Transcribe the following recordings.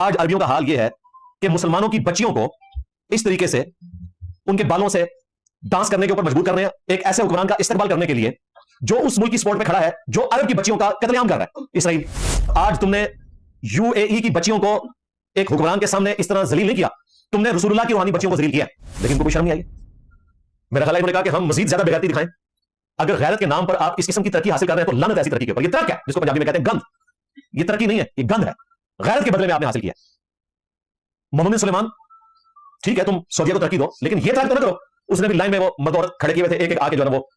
आज अरबियों का हाल यह है कि मुसलमानों की बच्चियों को इस तरीके से उनके बालों से डांस करने के ऊपर मजबूर कर रहे हैं, एक ऐसे हुक्मरान का इस्तेमाल करने के लिए जो उस मुल्क की स्पोर्ट में खड़ा है, जो अरब की बच्चियों का कत्लेआम कर रहा है इसराइल। आज तुमने यूएई की बच्चियों को एक हुक्मरान के सामने इस तरह जलील नहीं किया, तुमने रसूलुल्लाह की रूहानी बच्चियों को जलील किया, लेकिन कोई शर्म नहीं आई। मेरा ख्याल है उन्होंने कहा कि हम मजीद ज्यादा बेगैरती दिखाएं। अगर गैरत के नाम पर आप इस किस्म की तरक्की हासिल कर रहे हैं तो लानत ऐसी तरक्की के ऊपर। ये तरक्क है जिसको पंजाबी में कहते हैं गंद। ये तरक्की नहीं है, ये गंद है। गैरत के बदले में आपने हासिल किया। मोहम्मद सुलेमान, ठीक है तुम सऊदीया को तरक्की दो, लेकिन ये तरक्की तो ना करो। उसने भी लाइन में वो मर्द औरत खड़े किए हुए थे, एक एक आके जो है वो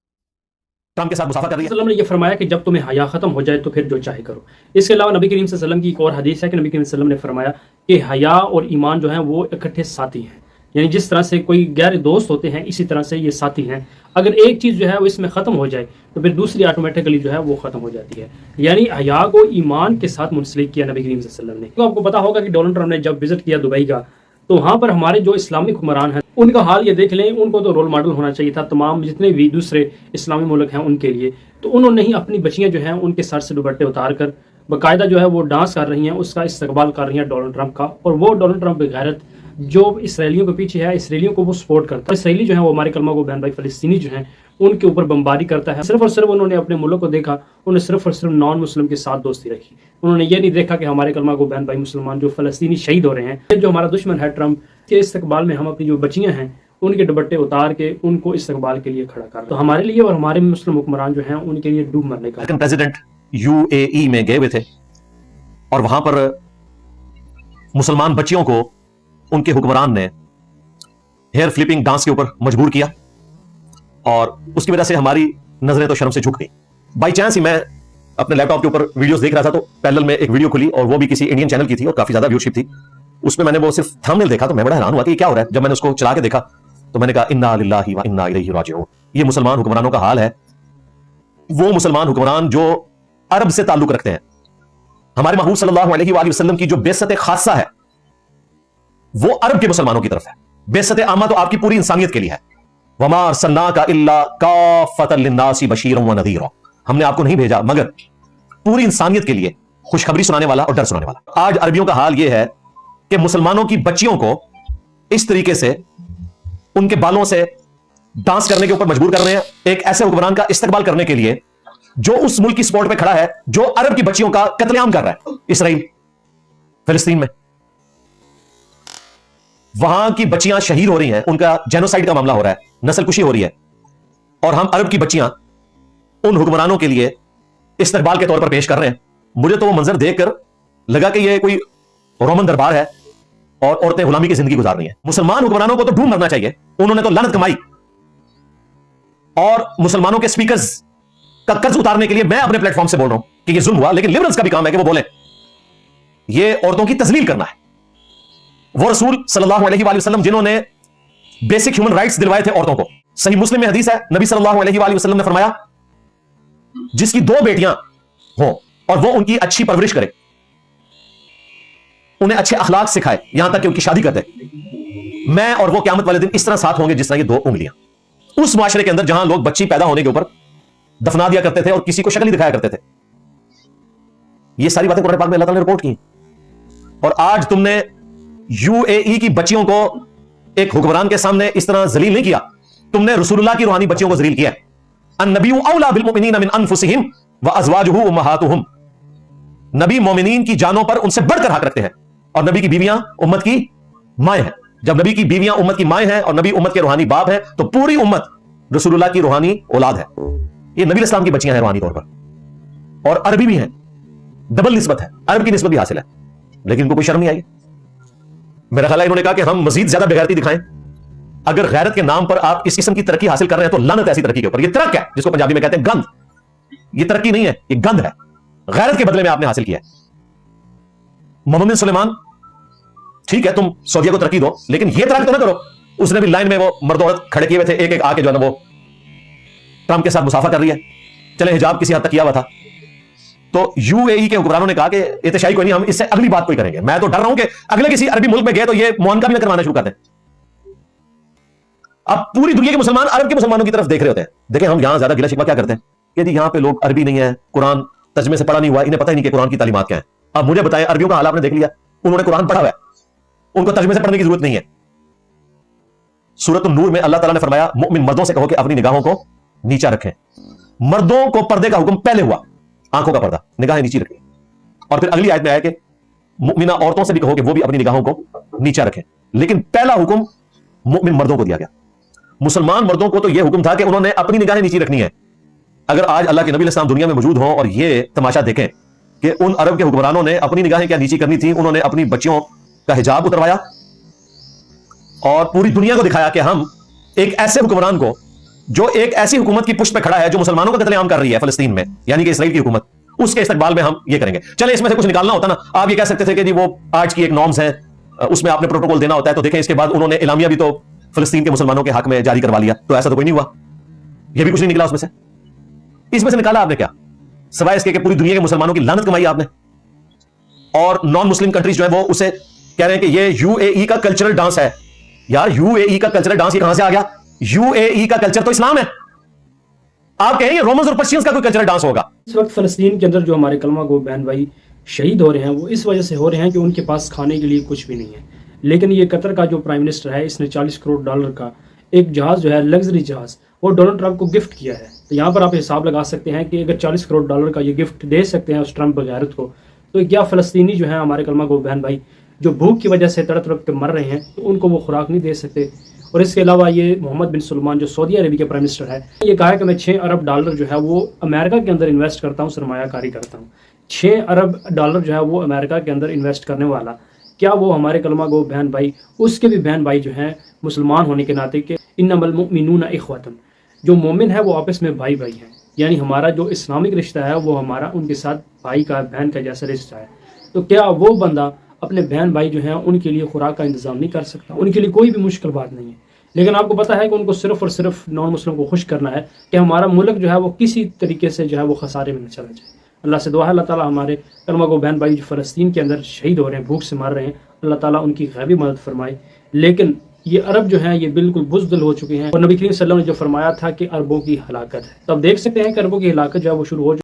ट्रम्प के साथ मुसाफा कर रही है। वसल्लम ने ये फरमाया कि जब तुम्हें हया खत्म हो जाए तो फिर जो चाहे करो। इसके अलावा नबी करीम सल्लल्लाहु अलैहि वसल्लम की एक और हदीस है कि नबी करीम सल्लल्लाहु अलैहि वसल्लम ने फरमाया कि हया और ईमान जो है वो इकट्ठे साथी हैं। यानी जिस तरह से कोई गैर दोस्त होते हैं इसी तरह से ये साथी हैं। अगर एक चीज़ जो है वो इसमें ख़त्म हो जाए तो फिर दूसरी ऑटोमेटिकली जो है वो ख़त्म हो जाती है। यानी हया को ईमान के साथ मुंसलिक किया नबी करीम सल्लल्लाहु अलैहि वसल्लम ने। तो आपको पता होगा कि डोनाल्ड ट्रम्प ने जब विजिट किया दुबई का, तो वहाँ पर हमारे जो इस्लामिक हुक्मरान हैं उनका हाल ये देख लें, उनको तो रोल मॉडल होना चाहिए था तमाम जितने भी दूसरे इस्लामी मुल्क हैं उनके लिए। तो उन्होंने ही अपनी बच्चियाँ जो हैं उनके सर से दुपट्टे उतार कर बाकायदा जो है वो डांस कर रही हैं, उसका इस्तकबाल कर रही हैं डोनाल्ड ट्रंप का। और वो डोनाल्ड ट्रंप बेगैरत जो इसराइलियों के पीछे है, इसराइलियों को वो सपोर्ट करता है। इसराइली जो है वो हमारे कलमा को बहन भाई फ़लस्तीनी जो हैं उनके ऊपर बमबारी करता है। सिर्फ और सिर्फ उन्होंने अपने मुल्क को देखा, उन्होंने सिर्फ और सिर्फ नॉन मुस्लिम के साथ दोस्ती रखी। उन्होंने ये नहीं देखा कि हमारे कलमा को बहन भाई मुसलमान जो फ़लस्तीनी शहीद हो रहे हैं, जो हमारा दुश्मन है ट्रंप के इस्तकबाल में हम अपनी जो बच्चियाँ हैं उनके दुपट्टे उतार के उनको इस्तकबाल के लिए खड़ा कर। तो हमारे लिए और हमारे मुस्लिम हुक्मरान जो हैं उनके लिए डूब मरने का। प्रेसिडेंट यूएई में गए हुए थे और वहां पर मुसलमान बच्चियों को उनके हुक्मरान ने हेयर फ्लिपिंग डांस के ऊपर मजबूर किया और उसकी वजह से हमारी नजरें तो शर्म से झुक गई। बाई चांस ही मैं अपने लैपटॉप के ऊपर वीडियोस देख रहा था तो पैरेलल में एक वीडियो खुली और वो भी किसी इंडियन चैनल की थी और काफी ज्यादा व्यूअरशिप थी। उसमें मैंने वो सिर्फ थंबनेल देखा तो मैं बड़ा हैरान हुआ कि क्या हो रहा है। जब मैंने उसको चला के देखा तो मैंने कहा इन्ना लिल्लाहि व इन्ना इलैहि राजिऊन। ये मुसलमान हुक्मरानों का हाल है। वो मुसलमान हुक्मरान जो अरब से ताल्लुक रखते हैं। हमारे महबूब सल्लल्लाहु अलैहि वसल्लम की जो बेइज्जत खासा है वो अरब के मुसलमानों की तरफ है। बेइज्जत आमा तो आपकी पूरी इंसानियत के लिए है। वमा अर्सलनाका इल्ला काफ़तन लिन्नासि बशीरन व नज़ीरा। हमने आपको नहीं भेजा मगर पूरी इंसानियत के लिए खुशखबरी सुनाने वाला और डर सुनाने वाला। आज अरबियों का हाल यह है कि मुसलमानों की बच्चियों को इस तरीके से उनके बालों से डांस करने के ऊपर मजबूर कर रहे हैं, एक ऐसे हुक्मरान का इस्तेमाल करने के लिए जो उस मुल्क की सपोर्ट में खड़ा है, जो अरब की बच्चियों का कत्लेआम कर रहा है इसराइल फिलिस्तीन में। वहां की बच्चियां शहीद हो रही हैं, उनका जेनोसाइड का मामला हो रहा है, नस्लकुशी हो रही है और हम अरब की बच्चियां उन हुक्मरानों के लिए इस्तकबाल के तौर पर पेश कर रहे हैं। मुझे तो वो मंजर देखकर लगा कि ये कोई रोमन दरबार है और औरतें गुलामी की जिंदगी गुजार रही हैं। मुसलमान हुक्मरानों को तो ढूंढ मरना चाहिए, उन्होंने तो लानत कमाई। और मुसलमानों के स्पीकर्स का कर्ज उतारने के लिए मैं अपने प्लेटफॉर्म से बोल रहा हूं कि ये जुल्म हुआ, लेकिन लिबरल्स का भी काम है कि वो बोले ये औरतों की तजलील करना है। वो रसूल सल्लल्लाहु अलैहि वसल्लम जिन्होंने बेसिक ह्यूमन राइट्स दिलवाए थे औरतों को। सही मुस्लिम में हदीस है, नबी सल्लल्लाहु अलैहि वसल्लम ने फरमाया जिसकी 2 बेटियां हो और वो उनकी अच्छी परवरिश करे, उन्हें अच्छे अखलाक सिखाए, यहां तक कि उनकी शादी कर दे, मैं और वो क़यामत वाले दिन इस तरह साथ होंगे जिस तरह ये 2 उंगलियां। उस मुआशरे के अंदर जहां लोग बच्ची पैदा होने के ऊपर दफना दिया करते थे और किसी को शक्ल ही दिखाया करते थे। ये सारी बातें कुरान पाक में अल्लाह ताला ने रिपोर्ट की। और आज तुमने यूएई की बच्चियों को एक हुक्मरान के सामने इस तरह जलील नहीं किया, तुमने रसूलुल्लाह की रूहानी बच्चियों को जलील किया। अन्नबिय्यु औला बिल मुमिनीना मिन अनफुसिहिम व अज़वाजुहु उम्महातुहुम। नबी मोमिनीन की जानों पर उनसे बढ़कर हक रखते हैं और नबी की बीवियां उम्मत की माएँ हैं। जब नबी की बीवियां उम्मत की माएँ हैं और नबी उम्मत के रूहानी बाप हैं तो पूरी उम्मत रसूलुल्लाह की रूहानी औलाद है। ये नबी इस्लाम की बच्चियां हैं रूहानी तौर पर, और अरबी भी हैं, डबल निस्बत है, अरब की निस्बत भी हासिल है, लेकिन इनको कोई शर्म नहीं आई। मेरा ख्याल है इन्होंने कहा कि हम मजीद ज्यादा बेगैरती दिखाएं। अगर गैरत के नाम पर आप इस किस्म की तरक्की हासिल कर रहे हैं तो लानत ऐसी तरक्की के ऊपर। ये तरक्क है जिसको पंजाबी में कहते हैं गंद। ये तरक्की नहीं है, ये गंद है। गैरत के बदले में आपने हासिल किया है। मोहम्मद सुलेमान, ठीक है तुम सऊदीया को तरक्की दो, लेकिन ये तरक्की तो ना करो। उसने भी लाइन में वो मर्द औरत खड़े किए हुए थे, एक एक आके जो है ना वो ट्रम्प के साथ मुसाफा कर रही है। चले हिजाब किसी हद तक किया हुआ था। तो यूएई के हुक्मरानों ने कहा कि इत्तेशाई कोई नहीं, हम इससे अगली बात कोई करेंगे। मैं तो डर रहा हूं कि अगले किसी अरबी मुल्क में गए तो ये मुआनका भी ना करवाना शुरू कर दें। अब पूरी दुनिया के मुसलमान अरब के मुसलमानों की तरफ देख रहे होते हैं। देखें हम यहां ज्यादा गिला शिकवा क्या करते हैं कि यहां पे लोग अरबी नहीं है, कुरान तर्जमे से पढ़ा नहीं हुआ, इन्हें पता ही नहीं कि कुरान की तालीमात क्या है। अब मुझे बताएं, अरबियों का हाल आपने देख लिया, उन्होंने कुरान पढ़ा हुआ है, उनको तर्जुमे से पढ़ने की जरूरत नहीं है। सूरत नूर में अल्लाह ताला ने फरमाया मुमिन मर्दों से कहो कि अपनी निगाहों को नीचा रखें। मर्दों को पर्दे का हुक्म पहले हुआ, आंखों का पर्दा, निगाहें नीची रखें। और फिर अगली आयत में आया कि मुमिना औरतों से भी कहो कि वो भी अपनी निगाहों को नीचा रखें। लेकिन पहला हुक्म मुमिन मर्दों को दिया गया। मुसलमान मर्दों को तो यह हुक्म था कि उन्होंने अपनी निगाहें नीची रखनी है। अगर आज अल्लाह के नबी अलैहिस्सलाम दुनिया में मौजूद हों और ये तमाशा देखें कि उन अरब के हुक्मरानों ने अपनी निगाहें क्या नीची करनी थी, उन्होंने अपनी बच्चियों का हिजाब उतरवाया और पूरी दुनिया को दिखाया कि हम एक ऐसे हुक्मरान को, जो एक ऐसी हुकूमत की पुष्ट पे खड़ा है जो मुसलमानों का कत्लेआम कर रही है फिलिस्तीन में, यानी कि इसराइल की हुकूमत, उसके इस्तकबाल में हम ये करेंगे। चले इसमें से कुछ निकालना होता ना, आप ये कह सकते थे कि जी वो आज की एक नॉर्म्स है, उसमें आपने प्रोटोकॉल देना होता है। तो देखें इसके बाद उन्होंने इलामिया भी तो फिलिस्तीन के मुसलमानों के हक में जारी करवा लिया, तो ऐसा तो कोई नहीं हुआ, ये भी कुछ नहीं निकला उसमें से। इसमें से निकाला आपने क्या, सिवाय इसके कि पूरी दुनिया के मुसलमानों की लानत कमाई आपने। और नॉन मुस्लिम कंट्रीज जो है वो उसे कह रहे हैं कि ये यूएई का कल्चरल डांस है। यार यूएई का कल्चरल डांस ये कहां से आ गया? यूएई का कल्चर तो इस्लाम है। आप कहेंगे रोमन्स और पर्शियंस का कोई कल्चरल डांस होगा? इस वक्त फलस्तीन के अंदर जो हमारे कलमा गो बहन भाई शहीद हो रहे हैं, वो इस वजह से हो रहे हैं कि उनके पास खाने के लिए कुछ भी नहीं है। लेकिन ये कतर का जो प्राइम मिनिस्टर है, इसने $40 करोड़ का एक जहाज जो है, लग्जरी जहाज, वो डोनाल्ड ट्रंप को गिफ्ट किया है। तो यहाँ पर आप हिसाब लगा सकते हैं कि अगर $40 करोड़ का ये गिफ्ट दे सकते हैं उस ट्रंप बगैरत को, तो क्या फलस्तीनी जो है हमारे कलमा गो बहन भाई जो भूख की वजह से तड़प तड़प के मर रहे हैं, तो उनको वो खुराक नहीं दे सकते। और इसके अलावा ये मोहम्मद बिन सलमान जो सऊदी अरब के प्राइम मिनिस्टर है, ये कहा है कि मैं $6 अरब जो है वो अमेरिका के अंदर इन्वेस्ट करता हूँ, सरमायाकारी करता हूँ। $6 अरब जो है वो अमेरिका के अंदर इन्वेस्ट करने वाला, क्या वो हमारे कलमा गो बहन भाई, उसके भी बहन भाई जो हैं मुसलमान होने के नाते के इन्नमल मुमिनूना इख्वतन, जो मोमिन है वो आपस में भाई भाई हैं, यानी हमारा जो इस्लामिक रिश्ता है वो हमारा उनके साथ भाई का, बहन का जैसा रिश्ता है। तो क्या वो बंदा अपने बहन भाई जो हैं उनके लिए खुराक का इंतजाम नहीं कर सकता? उनके लिए कोई भी मुश्किल बात नहीं है, लेकिन आपको पता है कि उनको सिर्फ और सिर्फ नॉन मुस्लिम को खुश करना है कि हमारा मुल्क जो है वो किसी तरीके से जो है वो खसारे में न चला जाए। अल्लाह से दुआ है अल्लाह ताला हमारे कलमा गो बहन भाई जो फ़लस्तीन के अंदर शहीद हो रहे हैं, भूख से मर रहे हैं, अल्लाह ताला उनकी गैबी मदद फरमाए। लेकिन ये अरब जो हैं ये बिल्कुल बुज़दिल हो चुके हैं, और नबी करीम सल्लल्लाहु अलैहि वसल्लम ने जो फरमाया था कि अरबों की हलाकत है, तो अब देख सकते हैं कि अरबों की हलाकत जो है वो शुरू हो